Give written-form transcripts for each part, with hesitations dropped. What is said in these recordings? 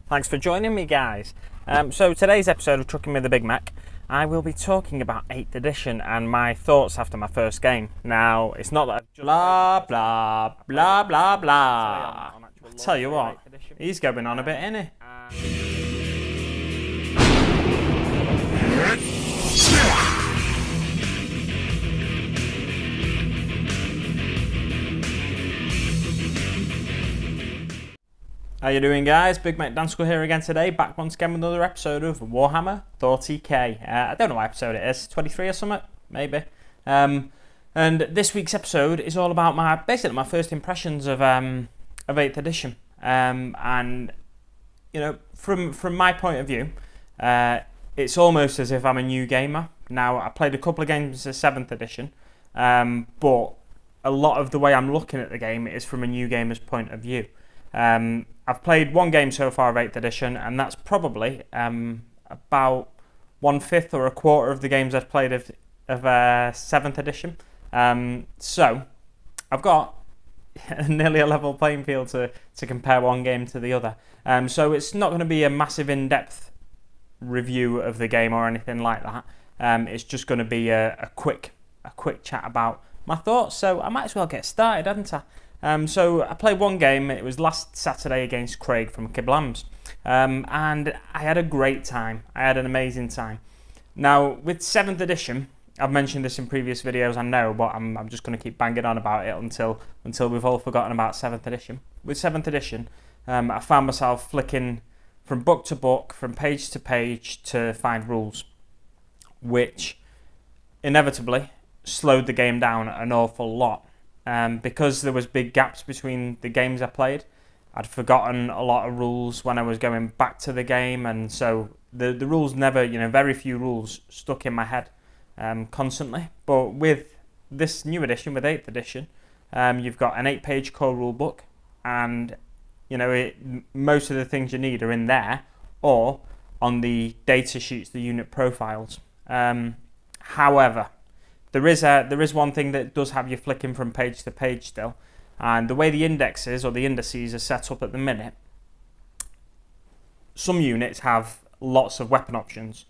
Thanks for joining me, guys. So today's episode of Trucking with the Big Mac, I will be talking about 8th edition and my thoughts after my first game. Now, it's not that I've just blah blah blah blah blah. I tell you what, he's going on a bit, isn't he? How you doing, guys? Big Mac Dansko here again today, back once again with another episode of Warhammer Thoughty K. I don't know what episode it is, 23 or something, maybe. And this week's episode is all about basically my first impressions of 8th edition. And you know, from my point of view, it's almost as if I'm a new gamer. Now, I played a couple of games of 7th edition, but a lot of the way I'm looking at the game is from a new gamer's point of view. I've played one game so far of 8th edition, and that's probably about 1/5 or a quarter of the games I've played of 7th edition. So I've got nearly a level playing field to compare one game to the other. So it's not going to be a massive in-depth review of the game or anything like that. It's just going to be a quick chat about my thoughts. So I might as well get started, hadn't I? So I played one game. It was last Saturday against Craig from Kiblams, and I had a great time. I had an amazing time. Now, with 7th edition, I've mentioned this in previous videos, I know, but I'm just going to keep banging on about it until we've all forgotten about 7th edition. With 7th edition, I found myself flicking from book to book, from page to page to find rules, which inevitably slowed the game down an awful lot. Because there was big gaps between the games I played, I'd forgotten a lot of rules when I was going back to the game, and so the rules never, very few rules stuck in my head constantly. But with this new edition, with 8th edition, you've got an 8-page core rule book, and most of the things you need are in there or on the data sheets, the unit profiles. However, there is one thing that does have you flicking from page to page still, and the way the indexes or the indices are set up at the minute, some units have lots of weapon options,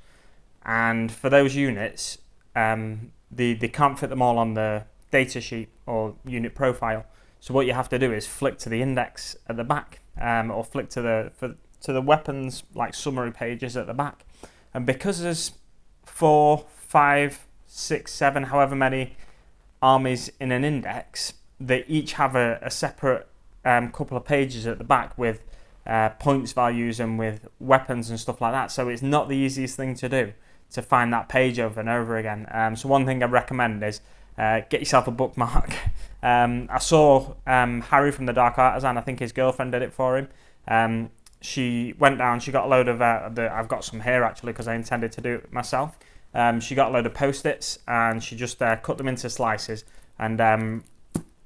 and for those units, they can't fit them all on the data sheet or unit profile. So what you have to do is flick to the index at the back, or flick to the weapons like summary pages at the back, and because there's 4, 5, 6, 7, however many armies in an index, they each have a separate couple of pages at the back with points values and with weapons and stuff like that. So it's not the easiest thing to do to find that page over and over again. So one thing I recommend is get yourself a bookmark. I saw Harry from the Dark Artisan, I think his girlfriend did it for him. She went down, she got a load of, I've got some here actually because I intended to do it myself. She got a load of post-its and she just cut them into slices and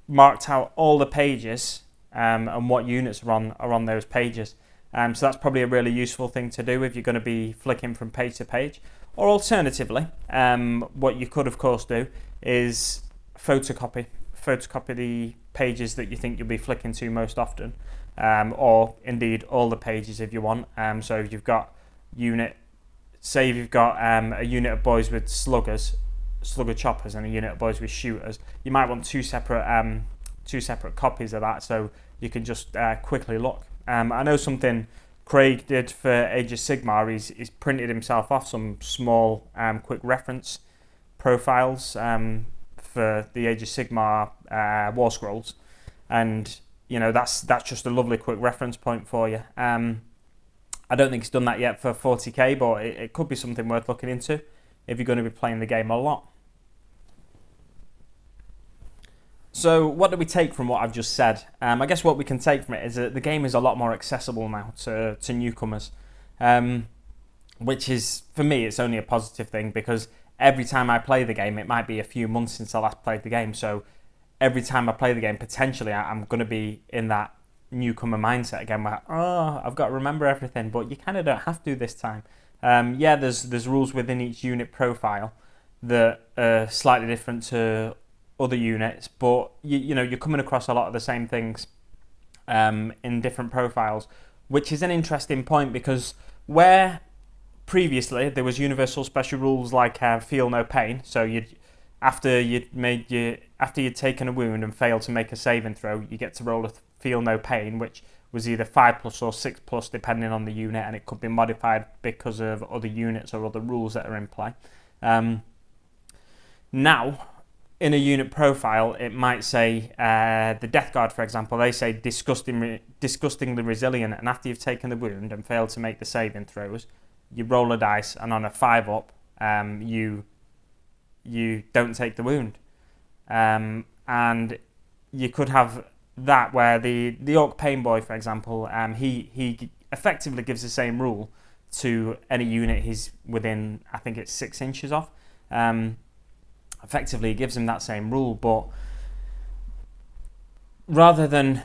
marked out all the pages and what units are on those pages. So that's probably a really useful thing to do if you're going to be flicking from page to page. Or alternatively, what you could of course do is photocopy the pages that you think you'll be flicking to most often, or indeed all the pages if you want. So if you've got say if you've got a unit of boys with slugger choppers and a unit of boys with shooters, you might want two separate copies of that so you can just quickly look. I know something Craig did for Age of Sigmar, he's printed himself off some small quick reference profiles for the Age of Sigmar War Scrolls, and that's just a lovely quick reference point for you. I don't think it's done that yet for 40k, but it could be something worth looking into if you're going to be playing the game a lot. So what do we take from what I've just said? I guess what we can take from it is that the game is a lot more accessible now to newcomers, which is, for me, it's only a positive thing, because every time I play the game, it might be a few months since I last played the game, so every time I play the game, potentially I'm going to be in that newcomer mindset again where I've got to remember everything, but you kind of don't have to this time. There's rules within each unit profile that are slightly different to other units, but you're coming across a lot of the same things in different profiles, which is an interesting point because where previously there was universal special rules like feel no pain, so after you'd taken a wound and failed to make a saving throw, you get to roll a feel no pain, which was either 5+ or 6+ depending on the unit, and it could be modified because of other units or other rules that are in play. Now, in a unit profile, it might say the Death Guard, for example, they say disgustingly resilient, and after you've taken the wound and failed to make the saving throws, you roll a dice, and on a 5-up, you don't take the wound. And you could have that where the Orc Pain Boy, for example, he effectively gives the same rule to any unit he's within, I think it's 6 inches of. Effectively, it gives him that same rule, but rather than,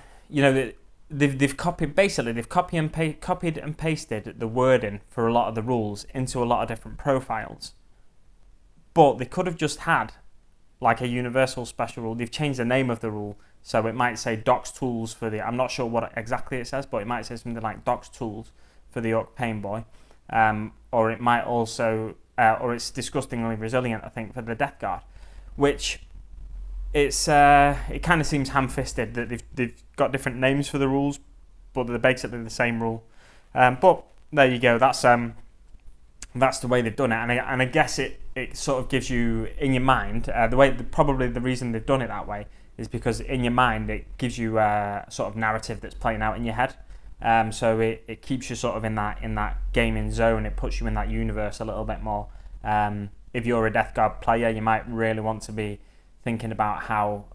they've copied and pasted the wording for a lot of the rules into a lot of different profiles. But they could have just had like a universal special rule. They've changed the name of the rule, so it might say Doc's Tools for the. I'm not sure what exactly it says, but it might say something like Doc's Tools for the Orc Pain Boy, or it might also, or it's disgustingly resilient, I think, for the Death Guard, which it kind of seems ham-fisted that they've got different names for the rules, but they're basically the same rule. But there you go. That's the way they've done it, and I guess it sort of gives you in your mind probably the reason they've done it that way is because in your mind it gives you a sort of narrative that's playing out in your head. So it keeps you sort of in that gaming zone. It puts you in that universe a little bit more. If you're a Death Guard player, you might really want to be thinking about how,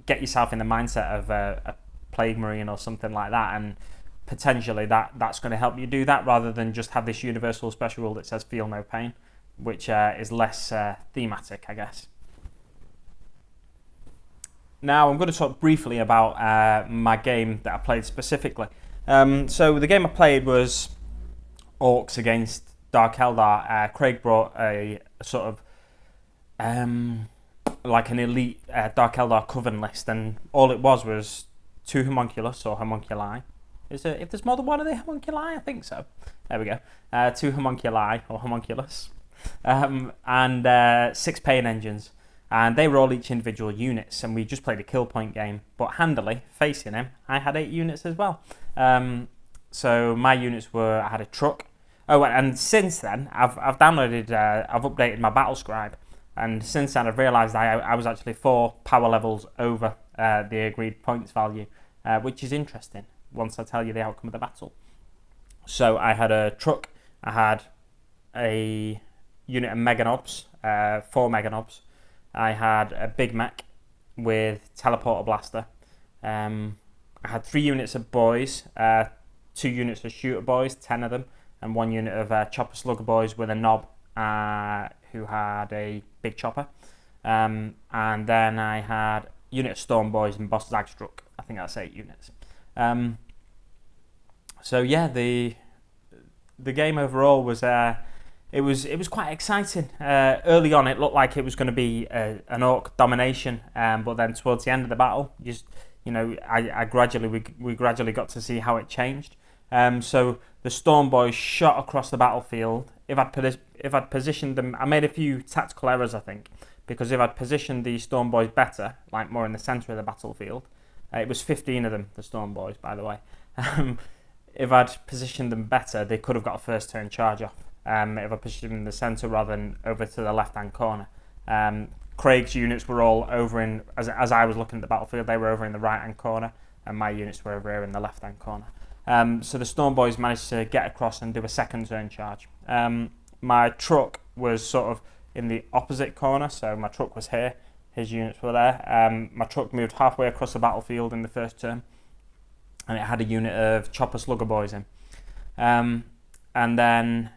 get yourself in the mindset of a Plague Marine or something like that, and potentially that's going to help you do that rather than just have this universal special rule that says feel no pain, which is less thematic, I guess. Now I'm going to talk briefly about my game that I played specifically. So the game I played was Orcs against Dark Eldar. Craig brought a sort of like an elite Dark Eldar Coven list, and all it was 2 homunculus or homunculi. If there's more than one of the homunculi, I think so. There we go. 2 homunculi or homunculus, and 6 pain engines. And they were all each individual units, and we just played a kill point game. But handily, facing him, I had 8 units as well. So my units were, I had a truck. Oh, and since then, I've updated my battle scribe. And since then, I've realised I was actually 4 power levels over the agreed points value, which is interesting once I tell you the outcome of the battle. So I had a truck, I had a unit of Meganobs, 4 Meganobs. I had a big mech with teleporter blaster. I had 3 units of boys, 2 units of shooter boys, 10 of them, and 1 unit of chopper slugger boys with a knob who had a big chopper. And then I had a unit of storm boys and boss Zagstruck. I think that's 8 units. So yeah, the game overall was it was quite exciting. Early on, it looked like it was going to be an orc domination, but then towards the end of the battle, we gradually got to see how it changed. So the storm boys shot across the battlefield. If I'd positioned them, I made a few tactical errors, I think, because if I'd positioned the storm boys better, like more in the centre of the battlefield, it was 15 of them, the storm boys, by the way. If I'd positioned them better, they could have got a first turn charge off. If I positioned them in the centre rather than over to the left-hand corner. Craig's units were all over in, as I was looking at the battlefield, they were over in the right-hand corner, and my units were over here in the left-hand corner. So the Storm Boys managed to get across and do a second turn charge. My truck was sort of in the opposite corner, so my truck was here, his units were there. My truck moved halfway across the battlefield in the first turn, and it had a unit of chopper slugger boys in. And then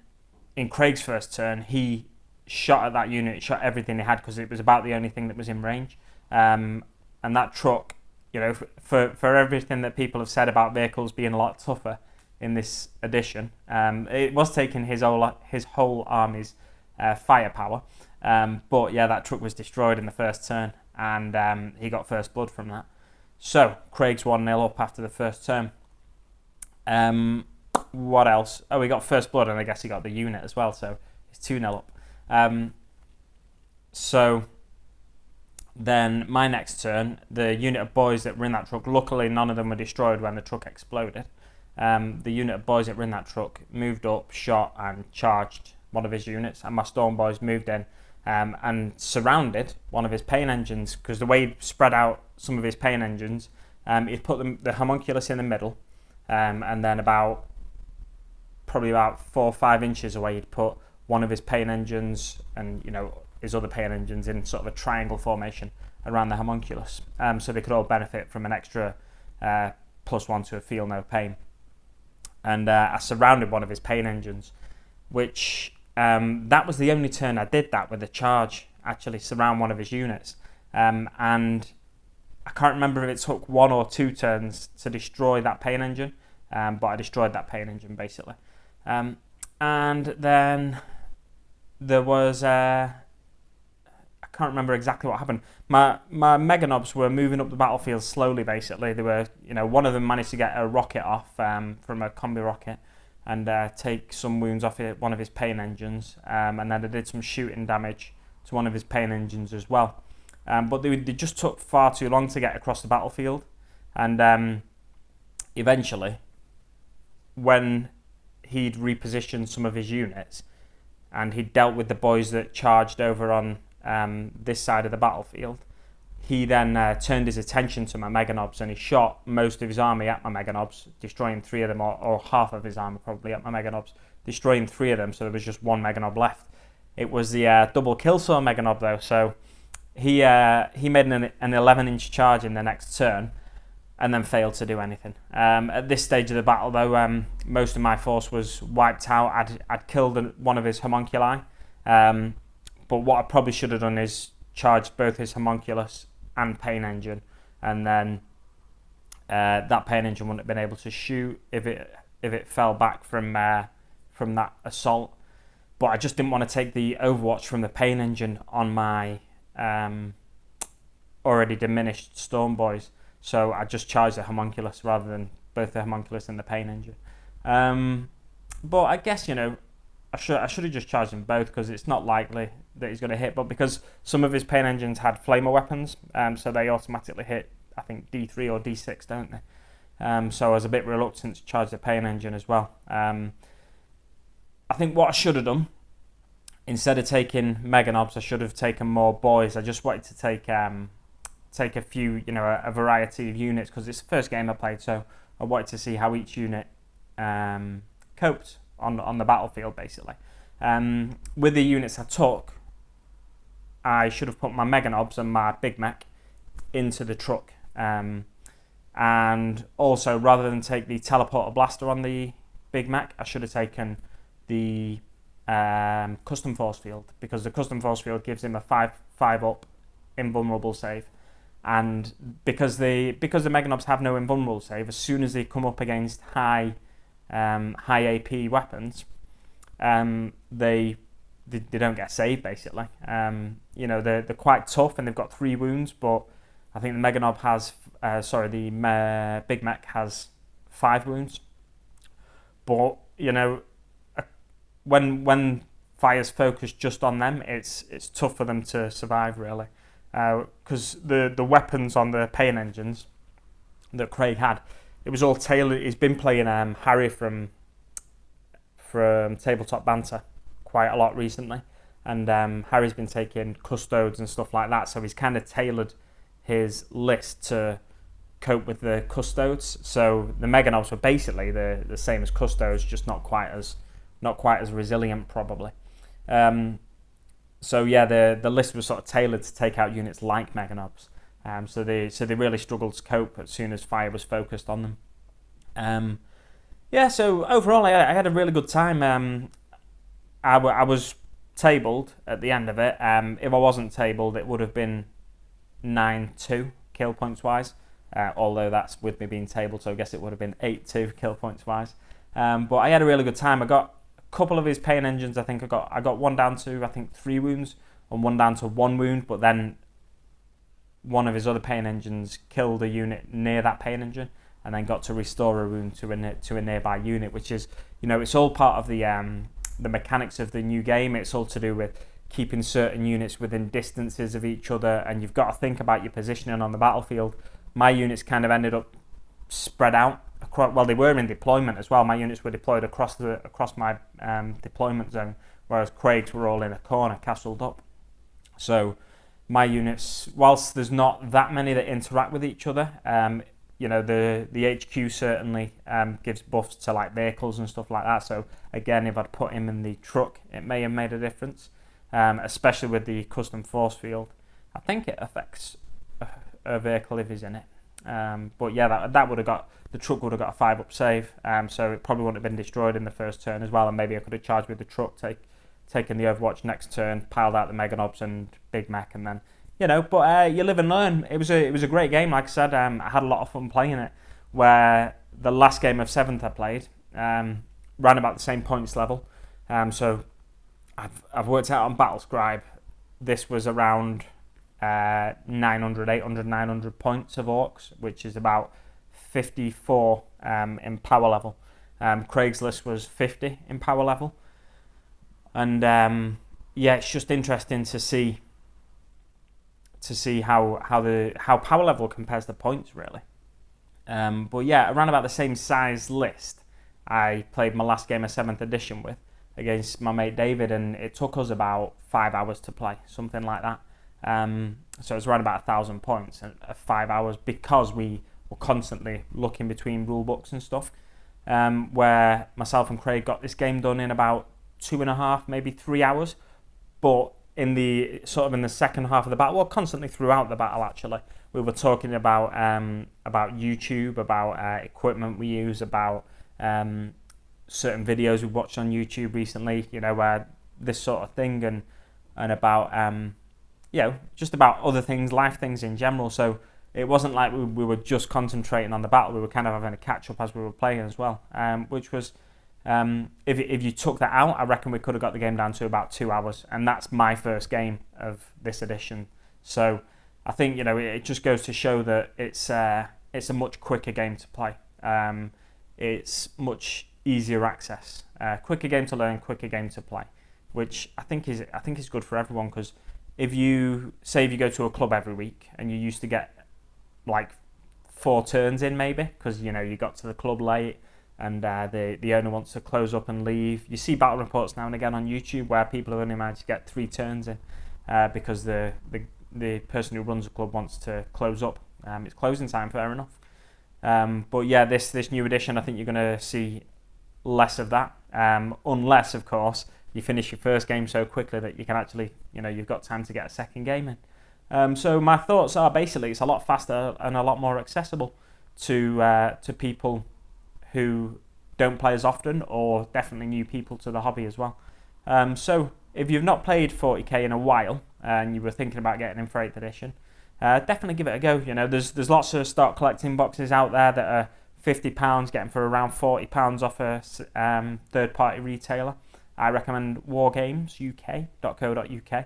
in Craig's first turn, he shot at that unit, shot everything he had because it was about the only thing that was in range. And that truck, for everything that people have said about vehicles being a lot tougher in this edition, it was taking his whole army's firepower. But yeah, that truck was destroyed in the first turn, and he got first blood from that. So Craig's 1-0 up after the first turn. What else? Oh, we got first blood, and I guess he got the unit as well, so it's 2-0 up. So then my next turn, the unit of boys that were in that truck, luckily none of them were destroyed when the truck exploded. The unit of boys that were in that truck moved up, shot and charged one of his units, and my storm boys moved in and surrounded one of his pain engines, because the way he'd spread out some of his pain engines, he'd put the homunculus in the middle, and then probably about 4 or 5 inches away he'd put one of his pain engines and his other pain engines in sort of a triangle formation around the homunculus, so they could all benefit from an extra +1 to a feel no pain. And I surrounded one of his pain engines, which that was the only turn I did that with a charge, actually surround one of his units. And I can't remember if it took 1 or 2 turns to destroy that pain engine, but I destroyed that pain engine basically. And then there was I can't remember exactly what happened. My Meganobs were moving up the battlefield slowly. Basically, they were, one of them managed to get a rocket off from a combi rocket and take some wounds off one of his pain engines, and then they did some shooting damage to one of his pain engines as well. But they just took far too long to get across the battlefield, and eventually, when he'd repositioned some of his units and he'd dealt with the boys that charged over on this side of the battlefield, he then turned his attention to my Meganobs, and he shot most of his army at my Meganobs, destroying 3 of them, or half of his army probably at my Meganobs, destroying 3 of them, so there was just 1 Meganob left. It was the double killsaw Meganob though, so he made an 11-inch charge in the next turn, and then failed to do anything. At this stage of the battle though, most of my force was wiped out. I'd killed one of his homunculi, but what I probably should have done is charged both his homunculus and pain engine, and then that pain engine wouldn't have been able to shoot if it fell back from that assault. But I just didn't want to take the overwatch from the pain engine on my already diminished storm boys, so I just charged the homunculus rather than both the homunculus and the pain engine. But I guess I should have just charged them both, because it's not likely that he's going to hit, but because some of his pain engines had flamer weapons, so they automatically hit, I think, D3 or D6, don't they? So I was a bit reluctant to charge the pain engine as well. I think what I should have done, instead of taking Meganobs, I should have taken more boys. I just wanted to take a few, a variety of units, because it's the first game I played, so I wanted to see how each unit coped on the battlefield, basically. With the units I took, I should have put my Meganobs and my Big Mech into the truck, and also, rather than take the teleporter blaster on the Big Mech, I should have taken the custom force field, because the custom force field gives him a 5 up invulnerable save, and because the Meganobs have no invulnerable save, as soon as they come up against high AP weapons, they don't get saved, basically. They're quite tough, and they've got 3 wounds, but I think the Meganob has Big Mech has 5 wounds. But when fire's focused just on them, it's tough for them to survive, really, because the weapons on the pain engines that Craig had, it was all tailored. He's been playing Harry from Tabletop Banter quite a lot recently, and Harry's been taking custodes and stuff like that, so he's kind of tailored his list to cope with the custodes. So the Meganobs were basically the same as custodes, just not quite as resilient, probably. So yeah, the list was sort of tailored to take out units like Meganobs. So they really struggled to cope as soon as fire was focused on them. So overall I had a really good time. I was tabled at the end of it. If I wasn't tabled, it would have been 9-2 kill points wise, although that's with me being tabled, so I guess it would have been 8-2 kill points wise. But I had a really good time. I got a couple of his pain engines. I think I got one down to 3 wounds and one down to 1 wound, but then one of his other pain engines killed a unit near that pain engine, and then got to restore a wound to a nearby unit, which is, it's all part of the mechanics of the new game. It's all to do with keeping certain units within distances of each other, and you've got to think about your positioning on the battlefield. My units kind of ended up spread out across, well, they were in deployment as well. My units were deployed across my deployment zone, whereas Craig's were all in a corner, castled up. So my units, whilst there's not that many that interact with each other, the HQ certainly gives buffs to like vehicles and stuff like that. So again, if I'd put him in the truck, it may have made a difference, especially with the custom force field. I think it affects a vehicle if he's in it. But yeah, that would have got, the truck would have got a 5-up save, so it probably wouldn't have been destroyed in the first turn as well, and maybe I could have charged with the truck, taken the Overwatch next turn, piled out the Mega Nobs and Big Mech, and then, but you live and learn. It was a great game, like I said. I had a lot of fun playing it, where the last game of 7th I played ran about the same points level, so I've worked out on Battlescribe, this was around 900, 800, 900 points of Orcs, which is about 54 in power level. Craig's list was 50 in power level, and it's just interesting to see how power level compares to points, really. But yeah, around about the same size list I played my last game of 7th edition with against my mate David, and it took us about 5 hours to play, something like that. So it was around about 1,000 points in 5 hours, because we were constantly looking between rule books and stuff, where myself and Craig got this game done in about 2.5, maybe 3 hours. But in the second half of the battle, well, constantly throughout the battle, actually, we were talking about YouTube, about equipment we use, about certain videos we watched on YouTube recently, this sort of thing, and about just about other things, life things in general. So it wasn't like we were just concentrating on the battle. We were kind of having a catch up as we were playing as well, which was, if you took that out, I reckon we could have got the game down to about 2 hours, and that's my first game of this edition. So I think it just goes to show that it's a much quicker game to play. It's much easier access, quicker game to learn, quicker game to play, which I think is good for everyone, because if you go to a club every week and you used to get like 4 turns in, maybe, because you got to the club late and the owner wants to close up and leave. You see battle reports now and again on YouTube where people have only managed to get 3 turns in because the person who runs the club wants to close up. It's closing time, fair enough. But yeah, this new edition, I think you're going to see less of that, unless, of course, you finish your first game so quickly that you can actually, you've got time to get a second game in. So my thoughts are basically it's a lot faster and a lot more accessible to people who don't play as often, or definitely new people to the hobby as well. So if you've not played Thoughty K in a while and you were thinking about getting in for 8th edition, definitely give it a go. There's lots of start collecting boxes out there that are £50, getting for around £40 off a third-party retailer. I recommend wargamesuk.co.uk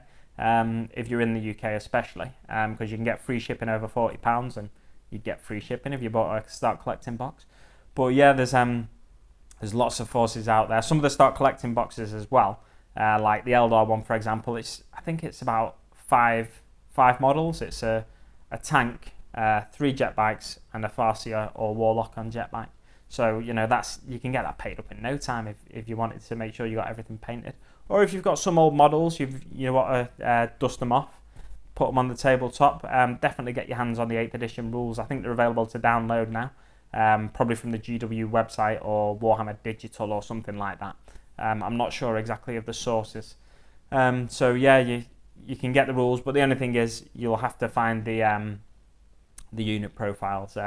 if you're in the UK especially, because you can get free shipping over £40, and you'd get free shipping if you bought a start collecting box. But yeah, there's lots of forces out there. Some of the start collecting boxes as well, like the Eldar one, for example. I think it's about five models. It's a tank, 3 jet bikes, and a Farseer or Warlock on jet bike. So you can get that paid up in no time if you wanted to make sure you got everything painted. Or if you've got some old models, you want to dust them off, put them on the tabletop. Definitely get your hands on the 8th edition rules. I think they're available to download now, probably from the GW website or Warhammer Digital or something like that. I'm not sure exactly of the sources. So yeah, you can get the rules, but the only thing is you'll have to find the unit profiles.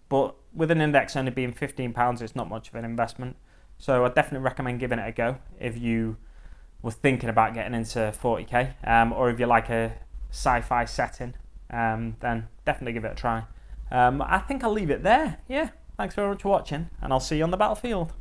But with an index only being £15, it's not much of an investment. So I definitely recommend giving it a go if you were thinking about getting into Thoughty K, or if you like a sci-fi setting, then definitely give it a try. I think I'll leave it there. Yeah, thanks very much for watching, and I'll see you on the battlefield.